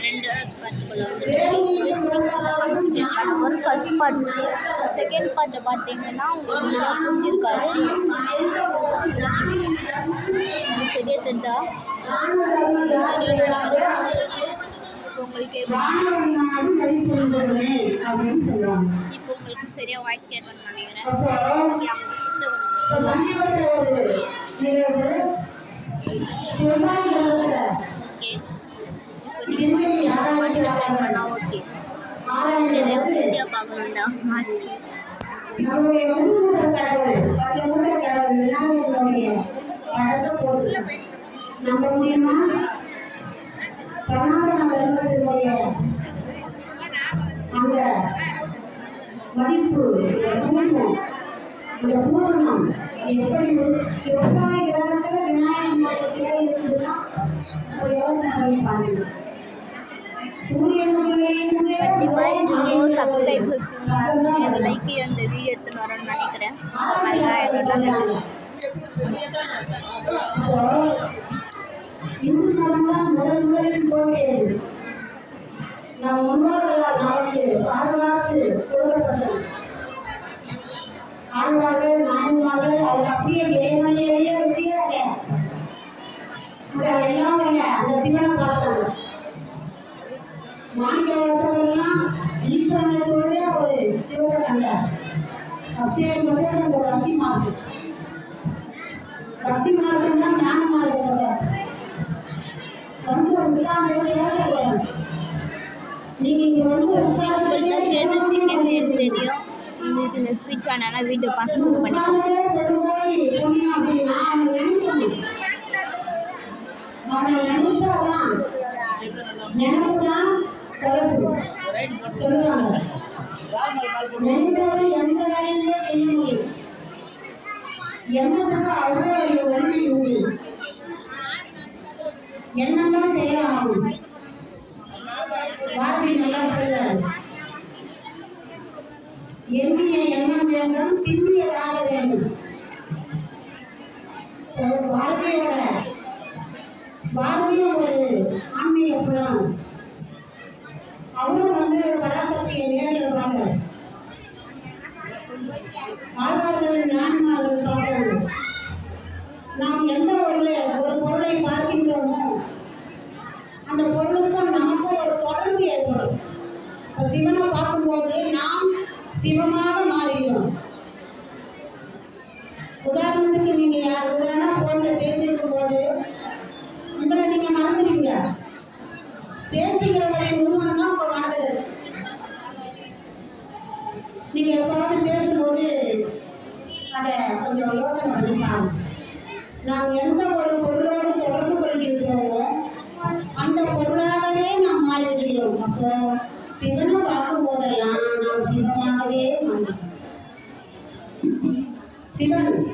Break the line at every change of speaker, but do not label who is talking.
ரெண்டு பார்ட்டுக்குள்ள ஒரு first part second பார்ட்டை பார்த்தீங்கன்னா உங்களுக்கு புரிஞ்சிருக்காது. சரியா தெரிந்தா உங்களுக்கு இப்போ உங்களுக்கு சரியா வாய்ஸ் கேட்கணும்னு நினைக்கிறேன். ஓகே வீடியோ பார்க்கணும்டா நம்முடைய முழுமுதல் கடவுள் பஞ்சமுதல் கடவுள் விநாயகனுடைய படத்தை போட்டு நம்ப முடியுமா? சனாதன தர்மத்தினுடைய அந்த மதிப்பு அந்த பூரணம் எப்படி செவ்வாய் கிரகத்துல விநாயகனுடைய சிலை இருக்குதுன்னா ஒரு யோசனை பண்ணி பாருங்க. சப்ஸ்கிரைபர்ஸ் லைக் அந்த வீடியோ எடுத்துன்னு வரணும்னு நினைக்கிறேன். இந்து மதம் தான் முதலில் தோன்றியது. நம் முன்னோர்களால் நமக்கு பாதுகாத்து கொடுக்கப்பட்டது. ஆழ்வார்கள் நான்மார்கள் அவங்க அப்படியே இறைவனையே வச்சுக்கிறாங்க. எல்லாம் அந்த சிவனை பார்த்தாங்க. மாணிக்க வாசகர்லாம் ஈஸ்வரனை தொழுதே ஒரு சிவத்தை கண்டார். அப்படியே மட்டும் அந்த பக்தி மார்க்கம் தான் ஞான மார்க்கத்தை வந்து உட்கார்ந்து பேசக்கூடாது. நீங்க இங்க வந்து தெரியும். உங்களுக்கு இந்த ஸ்பீச் ஆனால் வீடியோ பாஸ் பண்ணிக்கலாம். நினைச்சாதான் நினைப்புதான் குழப்பு சொல்லுவாங்க. நினைச்சாதான் எந்த வேலையுமே செய்ய முடியும். எண்ணத்துக்கு அவ்வளோ வலிமை உண்டு. எண்ணம் தான் செயலாகும். பாரதி நல்லா சொல்றாரு, எண்ணிய எண்ணம் வேண்டும், திண்ணியதாக வேண்டும். பாரதியும் ஒரு ஆன்மீக புலவன். அவரும் வந்து பராசக்தியை நேரில் பார்த்தார். ஆழ்வார்கள் ஞானமார்கள் பார்த்தார். நாம் எந்த ஒரு பொருளை பார்க்கின்றோமோ அந்த பொருளுக்கும் நமக்கும் ஒரு தொடர்பு ஏற்படும். சிவனை பார்க்கும்போது நாம் சிவமாக மாறுகிறோம். உதாரணத்துக்கு நீங்க யார் கூட போன்ல பேசியிருக்கும் போது உங்களை நீங்க மறந்துடுவீங்க. பேசுகிறவரின் உருவம் தான் உங்க மனதில் இருக்கு. நீங்க எப்பாவது பேசும்போது அதை கொஞ்சம் யோசனை பண்ணிப்பாங்க. நாம் எந்த ஒரு பொருளோடு தொடர்பு கொள்கிறோமோ அந்த பொருளாகவே நாம் மாறிவிடுகிறோம். அப்போ சிவனை பார்க்கும் போதெல்லாம் நாம் சிவமாகவே மாறுகிறோம். சிவன்